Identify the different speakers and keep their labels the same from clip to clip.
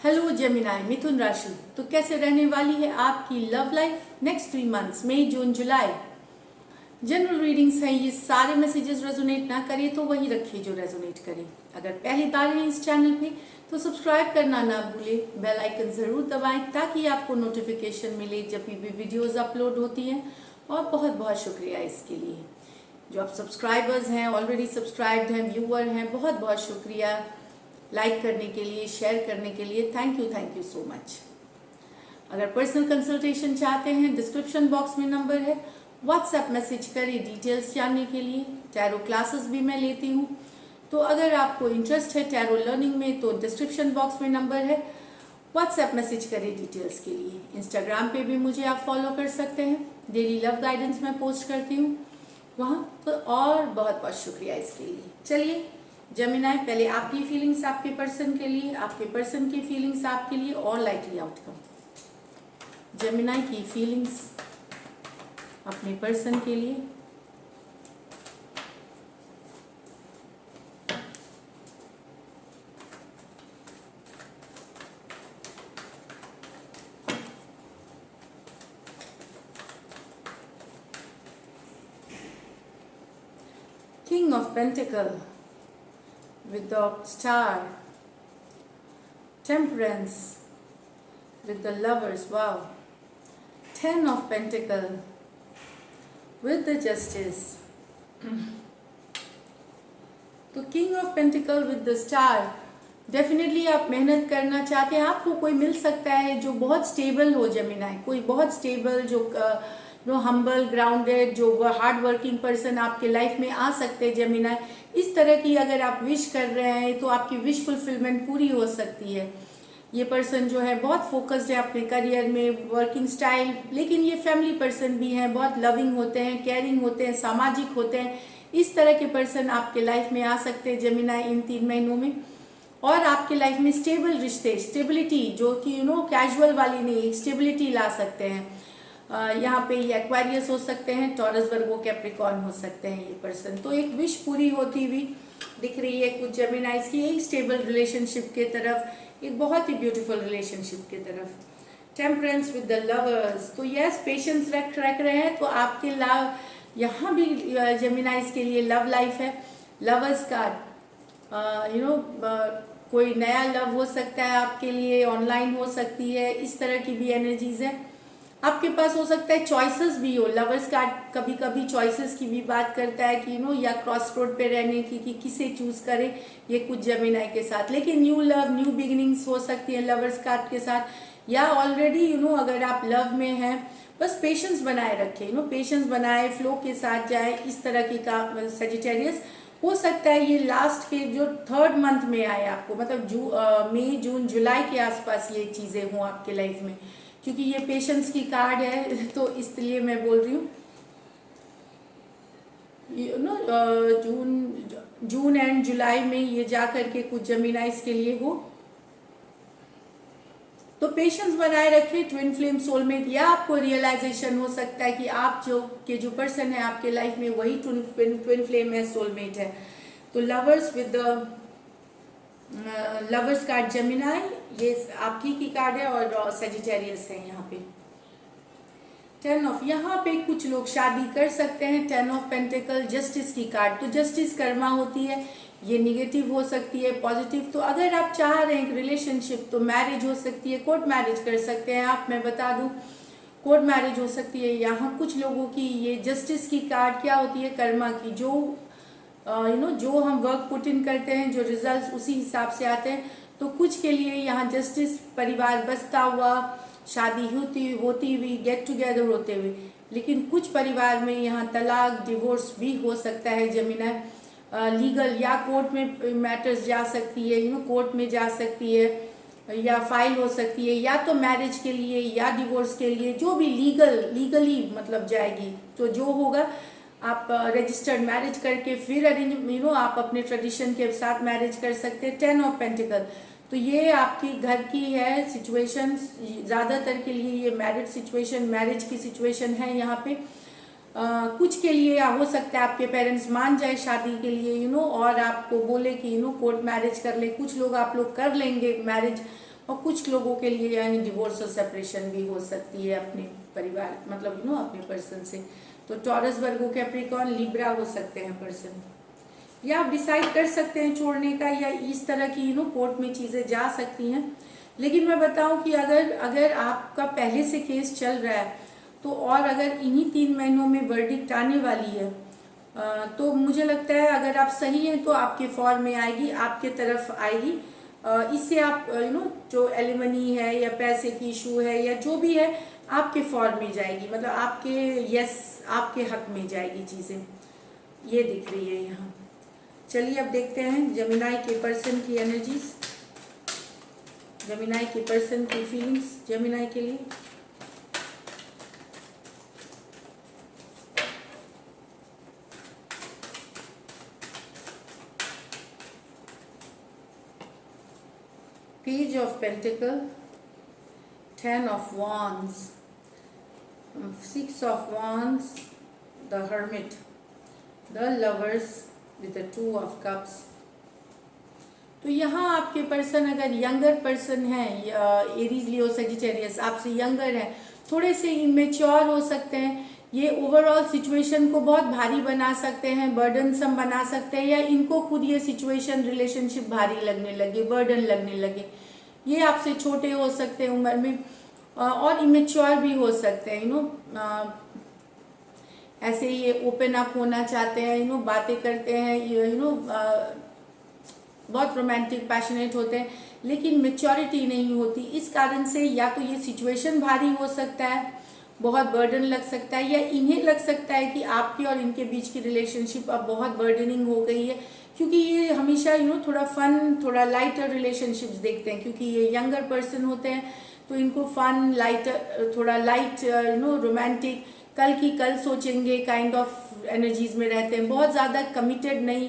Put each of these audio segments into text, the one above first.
Speaker 1: Hello Gemini मिथुन राशि। तो कैसे रहने वाली है आपकी लव लाइफ नेक्स्ट 3 मंथ्स मई जून जुलाई। जनरल रीडिंग्स हैं, ये सारे मैसेजेस रेजोनेट ना करे तो वही रखिए जो रेजोनेट करे। अगर पहली बार है इस चैनल पे तो सब्सक्राइब करना ना भूले, बेल आइकन ज़रूर दबाएं ताकि आपको नोटिफिकेशन मिले जब भी वीडियोस अपलोड होती हैं। और बहुत बहुत शुक्रिया इसके लिए। जो आप सब्सक्राइबर्स हैं, ऑलरेडी सब्सक्राइब्ड हैं, व्यूअर हैं, बहुत बहुत शुक्रिया लाइक करने के लिए, शेयर करने के लिए। Thank you so much. अगर पर्सनल कंसल्टेशन चाहते हैं, डिस्क्रिप्शन बॉक्स में नंबर है, व्हाट्सएप मैसेज करें डिटेल्स जानने के लिए। टैरो क्लासेस भी मैं लेती हूँ, तो अगर आपको इंटरेस्ट है टैरो लर्निंग में तो डिस्क्रिप्शन बॉक्स में नंबर है, व्हाट्सएप मैसेज करें डिटेल्स के लिए। इंस्टाग्राम पे भी मुझे आप फॉलो कर सकते हैं, डेली लव गाइडेंस मैं पोस्ट करती हूँ वहाँ पर। और बहुत बहुत शुक्रिया इसके लिए। चलिए जेमिनाई, पहले आपकी फीलिंग्स आपके पर्सन के लिए, आपके पर्सन की फीलिंग्स आपके लिए और लाइकली आउटकम। जेमिनाई की फीलिंग्स अपने पर्सन के लिए। King of pentacle with the star, temperance with the lovers, wow, 10 of pentacle with the justice. तो king of pentacle with the star, definitely आप मेहनत करना चाहते हैं। आपको कोई मिल सकता है जो बहुत स्टेबल हो जेमिनाई, कोई बहुत स्टेबल जो हम्बल ग्राउंडेड जो हार्ड वर्किंग पर्सन आपके लाइफ में आ सकते हैं जेमिनाई। इस तरह की अगर आप विश कर रहे हैं तो आपकी विश फुलफिलमेंट पूरी हो सकती है। ये पर्सन जो है बहुत फोकस्ड है अपने करियर में, वर्किंग स्टाइल, लेकिन ये फैमिली पर्सन भी हैं, बहुत लविंग होते हैं, केयरिंग होते हैं, सामाजिक होते हैं। इस तरह के पर्सन आपके लाइफ में आ सकते हैं जेमिनाई इन 3 महीनों में। और आपके लाइफ में स्टेबल रिश्ते, स्टेबिलिटी जो कि कैजुअल वाली नहीं, एक स्टेबिलिटी ला सकते हैं। यहाँ पे ये एक्वेरियस हो सकते हैं, टॉरस वर्गो कैप्रिकॉर्न हो सकते हैं ये पर्सन। तो एक विश पूरी होती हुई दिख रही है कुछ जेमिनाइज की, एक स्टेबल रिलेशनशिप के तरफ, एक बहुत ही ब्यूटीफुल रिलेशनशिप के तरफ। टेम्परेंस विद द लवर्स, तो यस पेशेंस रख रहे हैं तो आपके लव यहाँ भी जेमिनाइज के लिए लव लाइफ है। लवर्स का कोई नया लव हो सकता है आपके लिए, ऑनलाइन हो सकती है, इस तरह की भी एनर्जीज है। आपके पास हो सकता है चॉइसेस भी हो। लवर्स कार्ड कभी कभी चॉइसेस की भी बात करता है कि या क्रॉस रोड पे रहने की कि किसे चूज करें, ये कुछ जेमिनाई के साथ। लेकिन न्यू लव, न्यू बिगिनिंग्स हो सकती है लवर्स कार्ड के साथ, या ऑलरेडी अगर आप लव में हैं, बस पेशेंस बनाए रखें, पेशेंस बनाए, फ्लो के साथ जाए, इस तरह की का सेजिटेरियस हो सकता है। ये लास्ट के जो 3rd मंथ में आए आपको, मतलब मई जून जुलाई के आसपास ये चीजें हों आपके लाइफ में, क्योंकि ये पेशेंस की कार्ड है तो इसलिए मैं बोल रही हूँ। जून एंड जुलाई में ये जा करके कुछ जेमिनाइज के लिए हो, तो पेशेंस बनाए रखें। ट्विन फ्लेम सोलमेट, या आपको रियलाइजेशन हो सकता है कि आप जो पर्सन है आपके लाइफ में वही ट्विन फ्लेम है, सोलमेट है। तो lovers with the lovers card Gemini, ये आपकी की कार्ड है और सेजिटेरियस है यहाँ पे। 10 ऑफ, यहाँ पे कुछ लोग शादी कर सकते हैं। 10 ऑफ पेंटिकल, जस्टिस की कार्ड, तो जस्टिस कर्मा होती है, ये निगेटिव हो सकती है, पॉजिटिव। तो अगर आप चाह रहे हैं रिलेशनशिप तो मैरिज हो सकती है, कोर्ट मैरिज कर सकते हैं आप, मैं बता दूं कोर्ट मैरिज हो सकती है। यहाँ कुछ लोगों की ये जस्टिस की कार्ड क्या होती है, कर्मा की, जो जो हम वर्क पुट इन करते हैं, जो रिजल्ट्स उसी हिसाब से आते हैं। तो कुछ के लिए यहाँ जस्टिस, परिवार बसता हुआ, शादी होती हुई, गेट टुगेदर होते हुए। लेकिन कुछ परिवार में यहाँ तलाक, डिवोर्स भी हो सकता है जेमिनाई। लीगल या कोर्ट में मैटर्स जा सकती है, कोर्ट में जा सकती है, या फाइल हो सकती है, या तो मैरिज के लिए या डिवोर्स के लिए, जो भी लीगली मतलब जाएगी। तो जो होगा आप रजिस्टर्ड मैरिज करके फिर अरेंज आप अपने ट्रेडिशन के साथ मैरिज कर सकते हैं। 10 ऑफ पेंटिकल, तो ये आपकी घर की है सिचुएशन, ज़्यादातर के लिए ये मैरिड सिचुएशन, मैरिज की सिचुएशन है यहाँ पे। कुछ के लिए हो सकता है आपके पेरेंट्स मान जाए शादी के लिए और आपको बोले कि कोर्ट मैरिज कर ले। कुछ लोग आप लोग कर लेंगे मैरिज और कुछ लोगों के लिए यानी डिवोर्स और सेपरेशन भी हो सकती है अपने परिवार मतलब अपने पर्सन से। तो टॉरस, वर्गो, कैप्रिकॉर्न, लिब्रा हो सकते हैं पर्सन, या आप डिसाइड कर सकते हैं छोड़ने का, या इस तरह की कोर्ट में चीज़ें जा सकती हैं। लेकिन मैं बताऊं कि अगर आपका पहले से केस चल रहा है तो और अगर इन्हीं 3 महीनों में वर्डिक्ट आने वाली है तो मुझे लगता है अगर आप सही हैं तो आपके फॉर्म में आएगी, आपके तरफ आएगी। इससे आप जो एलिमनी है या पैसे की इशू है या जो भी है आपके फॉर्म में जाएगी, मतलब आपके यस आपके हक में जाएगी चीज़ें, ये दिख रही है यहाँ। चलिए अब देखते हैं जेमिनी के पर्सन की एनर्जीज, जेमिनी के पर्सन की फीलिंग्स जेमिनी के लिए। Page of Pentacle, 10 of Wands, 6 of Wands, the Hermit, the Lovers with the 2 of Cups। तो यहाँ आपके पर्सन अगर यंगर पर्सन है, एरीज, लियो, सजिटेरियस, आपसे यंगर है, थोड़े से इमेच्योर हो सकते हैं, ये ओवरऑल सिचुएशन को बहुत भारी बना सकते हैं, बर्डनसम बना सकते हैं, या इनको खुद ये सिचुएशन रिलेशनशिप भारी लगने लगे, बर्डन लगने लगे। ये आपसे छोटे हो सकते हैं उम्र में और इमेच्योर भी हो सकते हैं, ऐसे ये ओपन अप होना चाहते हैं, बातें करते हैं, बहुत रोमांटिक पैशनेट होते हैं, लेकिन मेच्योरिटी नहीं होती। इस कारण से या तो ये सिचुएशन भारी हो सकता है, बहुत बर्डन लग सकता है, या इन्हें लग सकता है कि आपकी और इनके बीच की रिलेशनशिप अब बहुत बर्डनिंग हो गई है, क्योंकि ये हमेशा थोड़ा फन, थोड़ा लाइटर रिलेशनशिप्स देखते हैं, क्योंकि ये यंगर पर्सन होते हैं तो इनको फन, लाइटर, थोड़ा लाइट, रोमांटिक, कल की कल सोचेंगे काइंड ऑफ एनर्जीज में रहते हैं, बहुत ज़्यादा कमिटेड नहीं,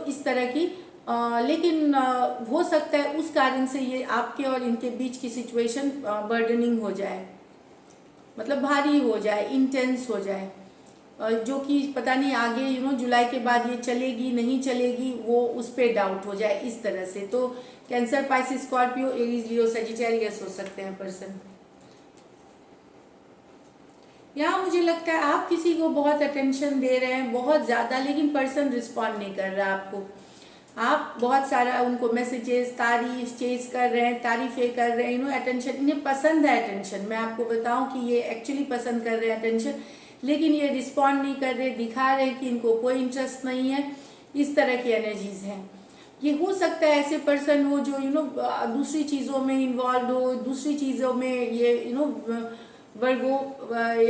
Speaker 1: इस तरह की। लेकिन हो सकता है उस कारण से ये आपके और इनके बीच की सिचुएशन बर्डनिंग हो जाए, मतलब भारी हो जाए, इंटेंस हो जाए, जो कि पता नहीं आगे जुलाई के बाद ये चलेगी नहीं चलेगी, वो उस पर डाउट हो जाए, इस तरह से। तो कैंसर, पाइसिस, स्कॉर्पियो, एरीज, लियो, सजिटेरियस हो सकते हैं पर्सन। यहाँ मुझे लगता है आप किसी को बहुत अटेंशन दे रहे हैं, बहुत ज़्यादा, लेकिन पर्सन रिस्पॉन्ड नहीं कर रहा आपको। आप बहुत सारा उनको मैसेजेस, तारीफ, चेज कर रहे हैं, तारीफें कर रहे हैं, अटेंशन, इन्हें पसंद है अटेंशन। मैं आपको बताऊं कि ये एक्चुअली पसंद कर रहे हैं अटेंशन, लेकिन ये रिस्पॉन्ड नहीं कर रहे, दिखा रहे हैं कि इनको कोई इंटरेस्ट नहीं है। इस तरह की एनर्जीज हैं। ये हो सकता है ऐसे पर्सन हो जो दूसरी चीज़ों में इन्वॉल्व हो, दूसरी चीज़ों में ये वर्गो,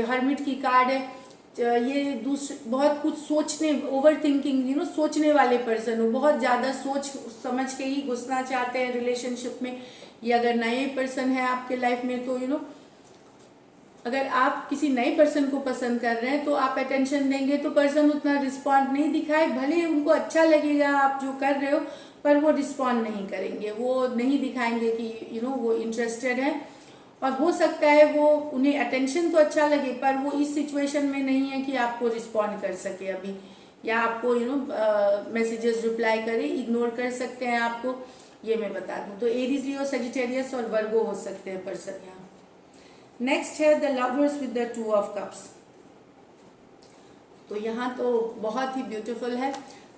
Speaker 1: हर्मिट की कार्ड है, ये दूसरे बहुत कुछ सोचने, ओवर थिंकिंग, सोचने वाले पर्सन हो, बहुत ज़्यादा सोच समझ के ही घुसना चाहते हैं रिलेशनशिप में। ये अगर नए पर्सन है आपके लाइफ में तो अगर आप किसी नए पर्सन को पसंद कर रहे हैं तो आप अटेंशन देंगे तो पर्सन उतना रिस्पॉन्ड नहीं दिखाए, भले उनको अच्छा लगेगा आप जो कर रहे हो, पर वो रिस्पॉन्ड नहीं करेंगे, वो नहीं दिखाएंगे कि वो इंटरेस्टेड है। और हो सकता है वो उन्हें अटेंशन तो अच्छा लगे पर वो इस सिचुएशन में नहीं है कि आपको रिस्पॉन्ड कर सके अभी, या आपको मैसेजेस रिप्लाई करे, इग्नोर कर सकते हैं आपको, ये मैं बता दूं। तो एरीज, लियो, सजिटेरियस और वर्गो हो सकते हैं पर्सन यहाँ। नेक्स्ट है the lovers with the 2 of cups. तो यहाँ तो बहुत ही ब्यूटीफुल है।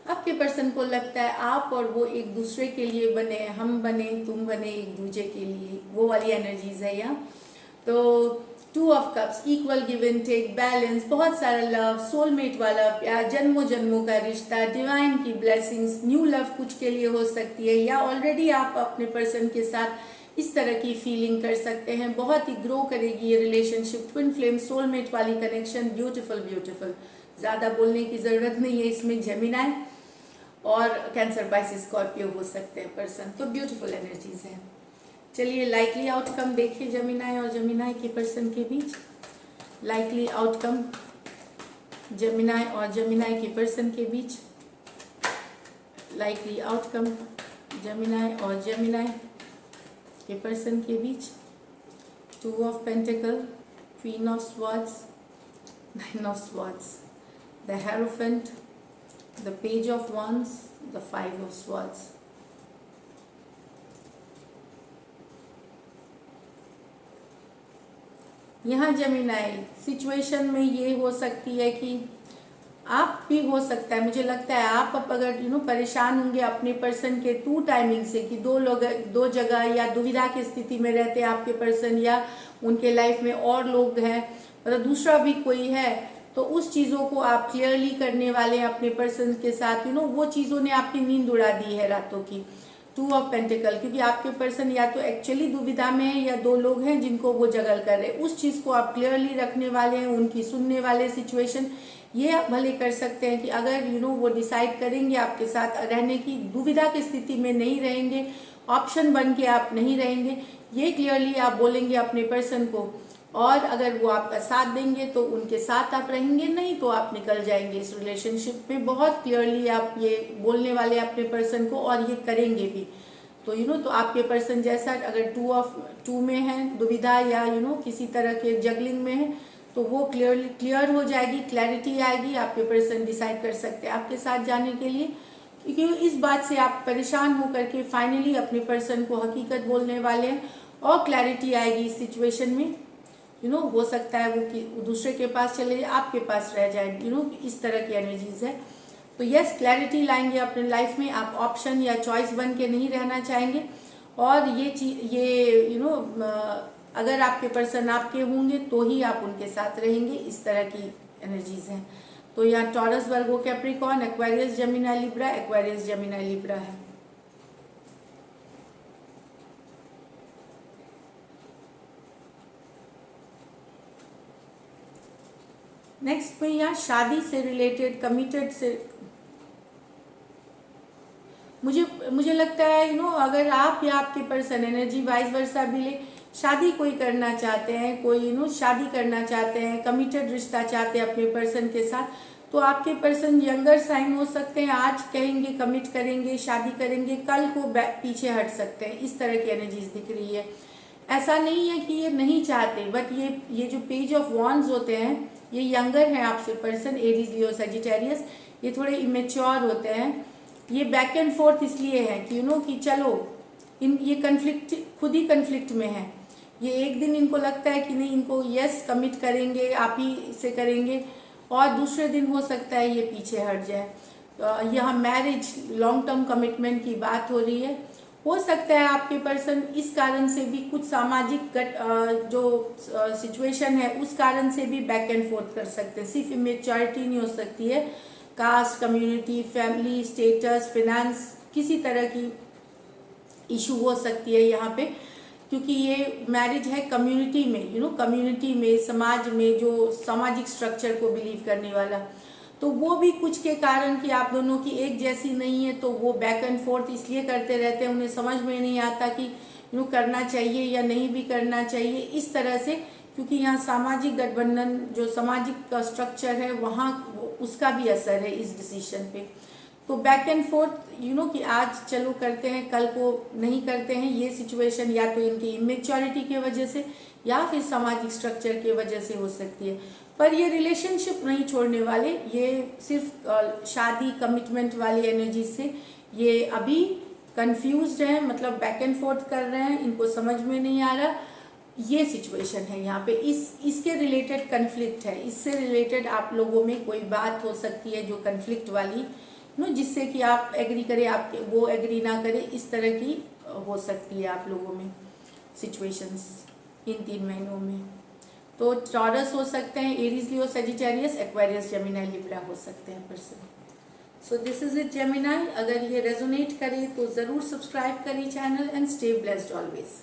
Speaker 1: आपके पर्सन को लगता है आप और वो एक दूसरे के लिए बने, हम बने, तुम बने एक दूसरे के लिए, वो वाली एनर्जीज है यहाँ। तो 2 of cups, equal give and take, balance, बहुत सारा लव, सोलमेट वाला प्यार, जन्मों जन्मों का रिश्ता, डिवाइन की ब्लेसिंग्स, न्यू लव कुछ के लिए हो सकती है, या ऑलरेडी आप अपने पर्सन के साथ इस तरह की फीलिंग कर सकते हैं। बहुत ही ग्रो करेगी ये रिलेशनशिप, ट्विन फ्लेम, सोलमेट वाली कनेक्शन, ब्यूटीफुल ब्यूटीफुल। ज़्यादा बोलने की ज़रूरत नहीं है इसमें। जेमिनी और कैंसर, पाइसिस, स्कॉर्पियो हो सकते हैं पर्सन। तो ब्यूटीफुल एनर्जीज हैं। चलिए लाइकली आउटकम देखिए जेमिनी और जेमिनी के पर्सन के बीच। लाइकली आउटकम जेमिनी और जेमिनी के पर्सन के बीच। लाइकली आउटकम जेमिनी और जेमिनी के पर्सन के बीच। 2 of pentacle, queen of swords, 9 of swords, the hierophant, the page of wands, the 5 of swords। यहाँ जेमिनाई सिचुएशन में ये हो सकती है कि आप भी हो सकता है, मुझे लगता है आप अब अगर परेशान होंगे अपने पर्सन के टू टाइमिंग से कि दो लोग दो जगह या दुविधा की स्थिति में रहते हैं आपके पर्सन, या उनके लाइफ में और लोग हैं, मतलब दूसरा भी कोई है, तो उस चीज़ों को आप क्लियरली करने वाले हैं अपने पर्सन के साथ। वो चीज़ों ने आपकी नींद उड़ा दी है रातों की। 2 ऑफ पेंटिकल, क्योंकि आपके पर्सन या तो एक्चुअली दुविधा में है या दो लोग हैं जिनको वो जगल कर रहे हैं, उस चीज़ को आप क्लियरली रखने वाले हैं, उनकी सुनने वाले सिचुएशन ये आप भले कर सकते हैं कि अगर वो डिसाइड करेंगे आपके साथ रहने की, दुविधा की स्थिति में नहीं रहेंगे, ऑप्शन बन के आप नहीं रहेंगे, ये क्लियरली आप बोलेंगे अपने पर्सन को, और अगर वो आपका साथ देंगे तो उनके साथ आप रहेंगे, नहीं तो आप निकल जाएंगे इस रिलेशनशिप में। बहुत क्लियरली आप ये बोलने वाले अपने पर्सन को, और ये करेंगे भी। तो तो आपके पर्सन जैसा अगर 2 में है दुविधा या किसी तरह के जगलिंग में है, तो वो क्लियर हो जाएगी, क्लैरिटी आएगी, आपके पर्सन डिसाइड कर सकते हैं आपके साथ जाने के लिए। क्योंकि इस बात से आप परेशान होकर के फाइनली अपने पर्सन को हकीकत बोलने वाले हैं, और क्लैरिटी आएगी इस सिचुएशन में। हो सकता है वो दूसरे के पास चले जाए, आपके पास रह जाए, इस तरह की एनर्जीज है। तो यस, क्लैरिटी लाएंगे अपने लाइफ में, आप ऑप्शन या चॉइस बन के नहीं रहना चाहेंगे। और ये अगर आपके पर्सन आपके होंगे तो ही आप उनके साथ रहेंगे, इस तरह की एनर्जीज हैं। तो यहाँ Taurus, Virgo, Capricorn, Aquarius, Gemini, Libra, Aquarius, Gemini, Libra है। नेक्स्ट में यहाँ शादी से रिलेटेड, कमिटेड से मुझे लगता है अगर आप या आपके पर्सन एनर्जी वाइस वर्सा भी ले, शादी कोई करना चाहते हैं, कोई शादी करना चाहते हैं, कमिटेड रिश्ता चाहते हैं अपने पर्सन के साथ, तो आपके पर्सन यंगर साइन हो सकते हैं, आज कहेंगे कमिट करेंगे, शादी करेंगे, कल को पीछे हट सकते हैं, इस तरह की एनर्जीज दिख रही है। ऐसा नहीं है कि ये नहीं चाहते, बट ये जो पेज ऑफ वॉन्ड्स होते हैं, ये यंगर है आपसे पर्सन, एरीज, लियो, सजिटेरियस, ये थोड़े इमेच्योर होते हैं। ये बैक एंड फोर्थ इसलिए है कि कि चलो ये कन्फ्लिक्ट, खुद ही कन्फ्लिक्ट में है। ये एक दिन इनको लगता है कि नहीं, इनको यस कमिट करेंगे, आप ही से करेंगे, और दूसरे दिन हो सकता है ये पीछे हट जाए। यहाँ मैरिज, लॉन्ग टर्म कमिटमेंट की बात हो रही है। हो सकता है आपके पर्सन इस कारण से भी, कुछ सामाजिक जो सिचुएशन है उस कारण से भी बैक एंड फोर्थ कर सकते हैं। सिर्फ इमेच्योरिटी नहीं हो सकती है, caste, community, family, status, finance, किसी तरह की इशू हो सकती है यहाँ पे, क्योंकि ये मैरिज है कम्युनिटी में, कम्युनिटी में, समाज में, जो सामाजिक स्ट्रक्चर को बिलीव करने वाला, तो वो भी कुछ के कारण कि आप दोनों की एक जैसी नहीं है, तो वो बैक एंड फोर्थ इसलिए करते रहते हैं, उन्हें समझ में नहीं आता कि करना चाहिए या नहीं भी करना चाहिए, इस तरह से। क्योंकि यहाँ सामाजिक गठबंधन, जो सामाजिक स्ट्रक्चर है, वहाँ उसका भी असर है इस डिसीजन पे। तो बैक एंड फोर्थ कि आज चलो करते हैं, कल को नहीं करते हैं, ये सिचुएशन या तो इनकी इमेच्योरिटी की वजह से या फिर सामाजिक स्ट्रक्चर की वजह से हो सकती है। पर ये रिलेशनशिप नहीं छोड़ने वाले, ये सिर्फ शादी, कमिटमेंट वाली एनर्जी से ये अभी कंफ्यूज्ड है, मतलब बैक एंड फोर्थ कर रहे हैं, इनको समझ में नहीं आ रहा, ये सिचुएशन है यहाँ पे। इसके रिलेटेड कन्फ्लिक्ट है, इससे रिलेटेड आप लोगों में कोई बात हो सकती है जो कन्फ्लिक्ट वाली, जिससे कि आप एग्री करें, आप वो एग्री ना करें, इस तरह की हो सकती है आप लोगों में सिचुएशंस इन 3 महीनों में। तो टॉरस हो सकते हैं, एरीज, लियो, सजिटेरियस, एक्वेरियस, जेमिनी, लिब्रा हो सकते हैं person. So this is it Gemini. अगर ये रेजोनेट करे तो ज़रूर सब्सक्राइब करिए channel, and stay blessed always.